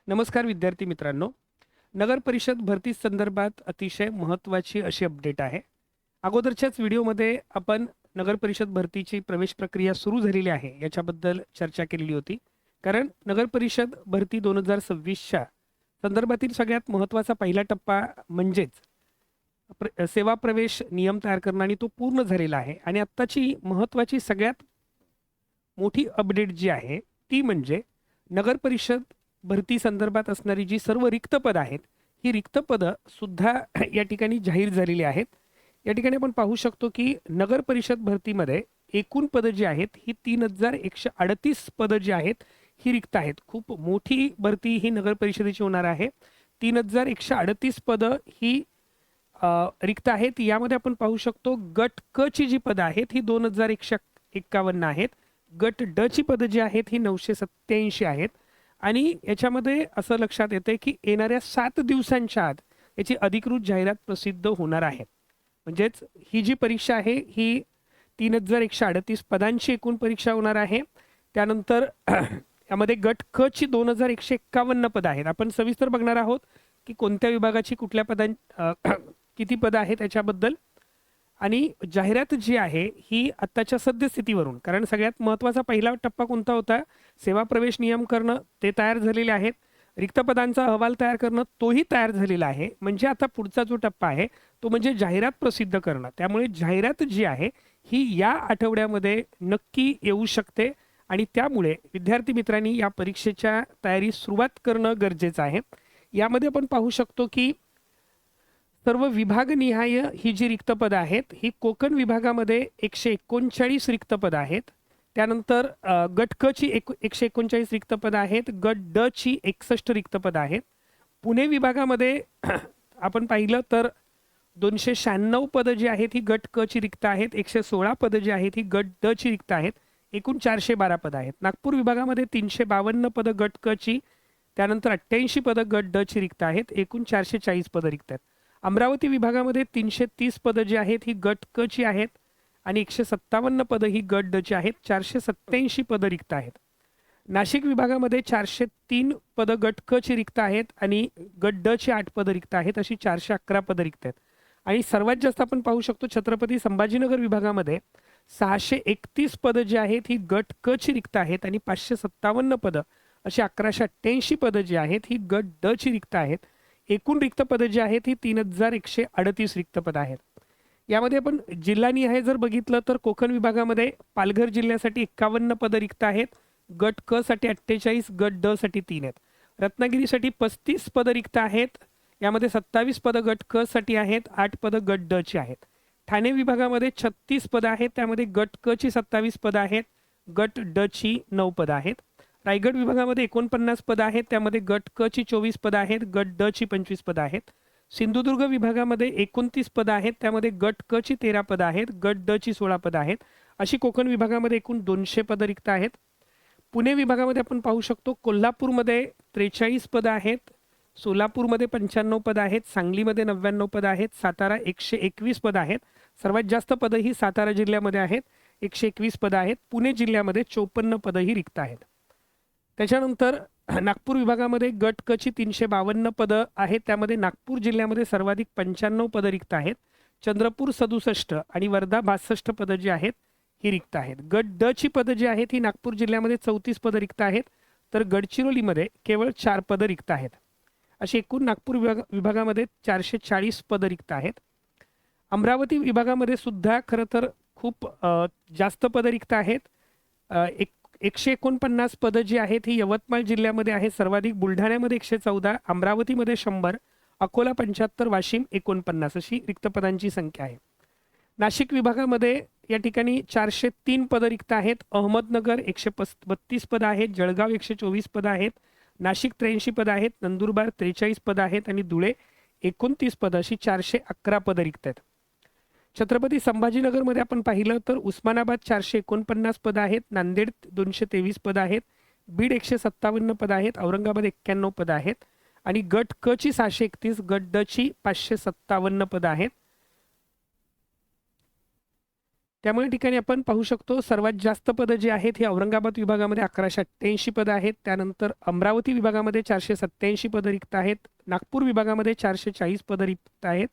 नमस्कार विद्यार्थी मित्रांनो. नगर परिषद भरती संदर्भात अतिशय महत्त्वाची अशी अपडेट आहे. अगोदरच्याच व्हिडिओमध्ये आपण नगर परिषद भरतीची प्रवेश प्रक्रिया सुरू झालेली आहे याच्याबद्दल चर्चा केलेली होती. कारण नगर परिषद भरती 2026च्या संदर्भातील सगळ्यात महत्त्वाचा पहिला टप्पा म्हणजेच सेवा प्रवेश नियम तयार करणं आणि तो पूर्ण झालेला आहे. आणि आत्ताची महत्त्वाची सगळ्यात मोठी अपडेट जी आहे ती म्हणजे नगर परिषद भरती संदर्भात असणारी जी सर्व रिक्त पदं आहेत, ही रिक्त पदं सुद्धा या ठिकाणी जाहीर झालेली आहेत. या ठिकाणी आपण पाहू शकतो की नगर परिषद भरतीमध्ये एकूण पदं जी आहेत ही 3138 पदं जी आहेत ही रिक्त आहेत. खूप मोठी भरती ही नगर परिषदेची होणार आहे. 3138 पदं ही रिक्त आहेत. यामध्ये आपण पाहू शकतो गट क ची जी पदं आहेत ही 2151 आहेत. गट ड ची पदं जी आहेत ही 987 आहेत. आणि याच्यामध्ये असं लक्षात येते की येणाऱ्या 7 दिवसांच्या आत याची अधिकृत जाहिरात प्रसिद्ध होणार आहे. म्हणजेच ही जी परीक्षा आहे ही 3138 पदांची एकूण परीक्षा होणार आहे. त्यानंतर यामध्ये गट क ची 2151 पदं आहेत. आपण सविस्तर बघणार आहोत की कोणत्या विभागाची कुठल्या किती पदं आहेत त्याच्याबद्दल. आणि जाहिरात जी आहे ही आत्ताच्या सद्यस्थितीवरून, कारण सगळ्यात महत्त्वाचा पहिला टप्पा कोणता होता, सेवा प्रवेश नियम करणं, ते तयार झालेले आहेत. रिक्त पदांचा अहवाल तयार करणं तोही तयार झालेला आहे. म्हणजे आता पुढचा जो टप्पा आहे तो म्हणजे जाहिरात प्रसिद्ध करणं. त्यामुळे जाहिरात जी आहे ही या आठवड्यामध्ये नक्की येऊ शकते आणि त्यामुळे विद्यार्थी मित्रांनी या परीक्षेच्या तयारीस सुरुवात करणं गरजेचं आहे. यामध्ये आपण पाहू शकतो की सर्व विभागनिहाय ही जी रिक्त पदं आहेत ही कोकण विभागामध्ये 139 रिक्त पदं आहेत. त्यानंतर गट क ची 139 रिक्त पदं आहेत. गट ड ची 61 रिक्त पदं आहेत. पुणे विभागामध्ये आपण पाहिलं तर 296 पदं जी आहेत ही गट क ची रिक्त आहेत. 116 पदं जी आहेत ही गट ड ची रिक्त आहेत. एकूण 412 पदं आहेत. नागपूर विभागामध्ये 352 पदं गट क ची, त्यानंतर 88 पदं गट ड ची रिक्त आहेत. एकूण 440 पदं रिक्त आहेत. अमरावती विभागामध्ये 330 पदं जी आहेत ही गट क ची आहेत आणि 157 पदं ही गट ड ची आहेत. 487 पदं रिक्त आहेत. नाशिक विभागामध्ये 403 पदं गट क ची रिक्त आहेत आणि गट ड ची 8 पदं रिक्त आहेत. अशी 411 पदं रिक्त आहेत. आणि सर्वात जास्त आपण पाहू शकतो छत्रपती संभाजीनगर विभागामध्ये 631 पदं जी आहेत ही गट क ची रिक्त आहेत आणि 557 पदं अशी 1188 पदं जी आहेत ही गट ड ची रिक्त आहेत. एकूण रिक्त पदं जी आहेत ही 3138 रिक्त पदं आहेत. यामध्ये आपण जिल्हानिहाय जर बघितलं तर कोकण विभागामध्ये पालघर जिल्ह्यासाठी 51 पदं रिक्त आहेत. गट क साठी 48, गट ड साठी 3 आहेत. रत्नागिरीसाठी 35 पदं रिक्त आहेत. यामध्ये 27 पदं गट क साठी आहेत, 8 पदं गट ड ची आहेत. ठाणे विभागामध्ये 36 पदं आहेत. त्यामध्ये गट क ची 27 पदं आहेत, गट ड ची 9 पदं आहेत. रायगड विभागामध्ये 49 पदं आहेत. त्यामध्ये गट क ची 24 पदं आहेत, गट ड ची 25 पदं आहेत. सिंधुदुर्ग विभागामध्ये 29 पदं आहेत. त्यामध्ये गट क ची 13 पदं आहेत, गट ड ची 16 पदं आहेत. अशी कोकण विभागामध्ये एकूण 200 पदं रिक्त आहेत. पुणे विभागामध्ये आपण पाहू शकतो कोल्हापूरमध्ये 43 पदं आहेत, सोलापूरमध्ये 95 पदं आहेत, सांगलीमध्ये 99 पदं आहेत, सातारा 121 पदं आहेत. सर्वात जास्त पदं ही सातारा जिल्ह्यामध्ये आहेत, 121 पदं आहेत. पुणे जिल्ह्यामध्ये 54 पदं ही रिक्त आहेत. त्याच्यानंतर नागपूर विभागामध्ये गट क ची 352 पदं आहेत. त्यामध्ये नागपूर जिल्ह्यामध्ये सर्वाधिक 95 पदं रिक्त आहेत. चंद्रपूर 67 आणि वर्धा 62 पदं जी आहेत ही रिक्त आहेत. गट ड ची पदं जी आहेत ही नागपूर जिल्ह्यामध्ये 34 पदं रिक्त आहेत, तर गडचिरोलीमध्ये केवळ 4 पदं रिक्त आहेत. अशी एकूण नागपूर विभागामध्ये 440 पदं रिक्त आहेत. अमरावती विभागामध्ये सुद्धा खरं तर खूप जास्त पदं रिक्त आहेत. 149 पदं जी आहेत ही यवतमाळ जिल्ह्यामध्ये आहे सर्वाधिक. बुलढाण्यामध्ये 114, अमरावतीमध्ये 100, अकोला 75, वाशिम 49 अशी रिक्त पदांची संख्या आहे. नाशिक विभागामध्ये या ठिकाणी 403 पदं रिक्त आहेत. अहमदनगर 132 पदं आहेत, जळगाव 124 पदं आहेत, नाशिक 83 पदं आहेत, नंदुरबार 43 पदं आहेत आणि धुळे 29 पदं अशी 411 पदं रिक्त आहेत. छत्रपती संभाजीनगरमध्ये आपण पाहिलं तर उस्मानाबाद 449 पदं आहेत, नांदेड 223 पदं आहेत, बीड 157 पदं आहेत, औरंगाबाद 91 पदं आहेत आणि गट क ची 631, गट ड ची 557 पदं आहेत. त्यामुळे या ठिकाणी आपण पाहू शकतो सर्वात जास्त पदं जी आहेत ही औरंगाबाद विभागामध्ये 1188 पदं आहेत. त्यानंतर अमरावती विभागामध्ये 487 पदं रिक्त आहेत. नागपूर विभागामध्ये 440 पदं रिक्त आहेत.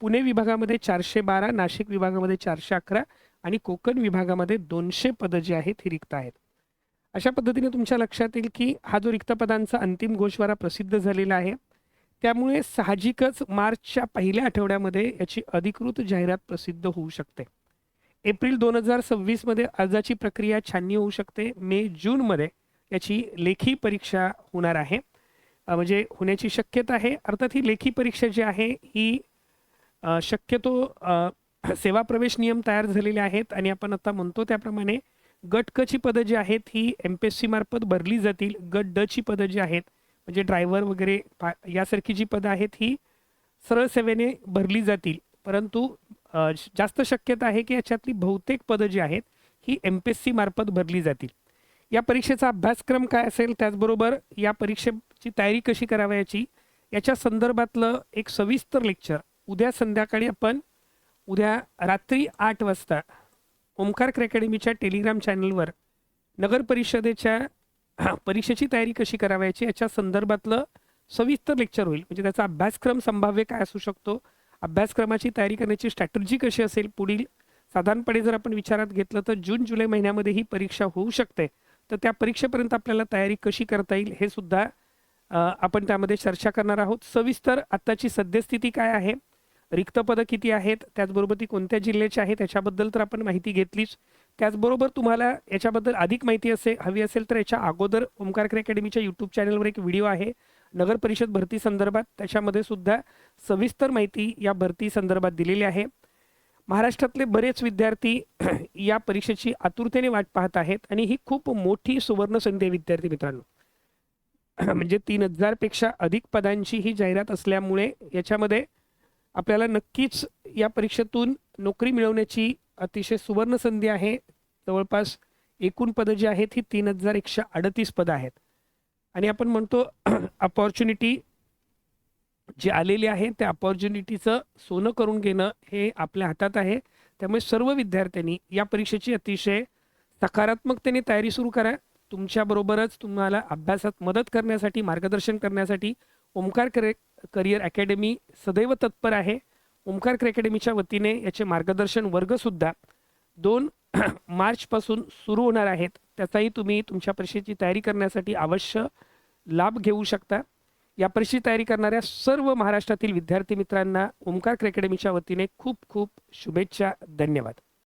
पुणे विभागामध्ये 412, नाशिक विभागामध्ये 411 आणि कोकण विभागामध्ये 200 पदं जी आहेत ही रिक्त आहेत. अशा पद्धतीने तुमच्या लक्षात येईल की हा जो रिक्त पदांचा अंतिम घोषवारा प्रसिद्ध झालेला आहे. त्यामुळे साहजिकच मार्चच्या पहिल्या आठवड्यामध्ये याची अधिकृत जाहिरात प्रसिद्ध होऊ शकते. एप्रिल 2026 मध्ये अर्जाची प्रक्रिया छाननी होऊ शकते. मे जूनमध्ये याची लेखी परीक्षा होणार आहे, म्हणजे होण्याची शक्यता आहे. अर्थात ही लेखी परीक्षा जी आहे ही शक्यतो सेवा प्रवेश नियम तयार झालेले आहेत आणि आपण आता म्हणतो त्याप्रमाणे गट क ची पदं जी आहेत ही MPSC मार्फत भरली जातील. गट ड ची पदं जी आहेत म्हणजे ड्रायव्हर वगैरे यासारखी जी पदं आहेत ही सरळ सेवेने भरली जातील. परंतु जास्त शक्यता आहे की याच्यातली बहुतेक पदं जी आहेत ही MPSC मार्फत भरली जातील. या परीक्षेचा अभ्यासक्रम काय असेल, त्याचबरोबर या परीक्षेची तयारी कशी करावयाची याच्या संदर्भातलं एक सविस्तर लेक्चर उद्या संध्याकाळी आपण उद्या रात्री 8 वाजता ओमकार अकॅडमीच्या टेलिग्राम चॅनलवर नगर परिषदेच्या परीक्षेची तयारी कशी करावयाची याच्या संदर्भातलं सविस्तर लेक्चर होईल. म्हणजे त्याचा अभ्यासक्रम संभाव्य काय असू शकतो, अभ्यासक्रमाची तयारी करण्याची स्ट्रॅटर्जी कशी असेल, पुढील साधारणपणे जर आपण विचारात घेतलं तर जून जुलै महिन्यामध्ये ही परीक्षा होऊ शकते. तर त्या परीक्षेपर्यंत आपल्याला तयारी कशी करता येईल हे सुद्धा आपण त्यामध्ये चर्चा करणार आहोत. सविस्तर आत्ताची सद्यस्थिती काय आहे, रिक्त पदं किती आहेत, त्याचबरोबर ती कोणत्या जिल्ह्याची आहेत याच्याबद्दल तर आपण माहिती घेतलीच. त्याचबरोबर तुम्हाला याच्याबद्दल अधिक माहिती हवी असेल तर याच्या अगोदर ओमकार अकॅडमीच्या यूट्यूब चॅनलवर एक व्हिडिओ आहे नगर परिषद भरती संदर्भात. त्याच्यामध्ये सुद्धा सविस्तर माहिती या भरती संदर्भात दिलेली आहे. महाराष्ट्रातले बरेच विद्यार्थी या परीक्षेची आतुरतेने वाट पाहत आहेत आणि ही खूप मोठी सुवर्ण संधी आहे विद्यार्थी मित्रांनो. म्हणजे 3000 पेक्षा अधिक पदांची ही जाहिरात असल्यामुळे याच्यामध्ये आपल्याला नक्कीच या परीक्षेतून नोकरी मिळवण्याची अतिशय सुवर्ण संधी आहे. जवळपास एकूण पदं जी आहेत ही 3138 पदं आहेत आणि आपण म्हणतो अपॉर्च्युनिटी जी आलेली आहे त्या अपॉर्च्युनिटीचं सोनं करून घेणं हे आपल्या हातात आहे. त्यामुळे सर्व विद्यार्थ्यांनी या परीक्षेची अतिशय सकारात्मकतेने तयारी सुरू करा. तुमच्याबरोबरच तुम्हाला अभ्यासात मदत करण्यासाठी, मार्गदर्शन करण्यासाठी ओमकार करिअर अकॅडमी सदैव तत्पर आहे. ओमकार अकॅडमीच्या वतीने याचे मार्गदर्शन वर्गसुद्धा 2 मार्चपासून सुरू होणार आहेत. त्याचाही तुम्ही तुमच्या परीक्षेची तयारी करण्यासाठी अवश्य लाभ घेऊ शकता. या परीक्षेची तयारी करणाऱ्या सर्व महाराष्ट्रातील विद्यार्थी मित्रांना ओमकार अकॅडमीच्या वतीने खूप खूप शुभेच्छा. धन्यवाद.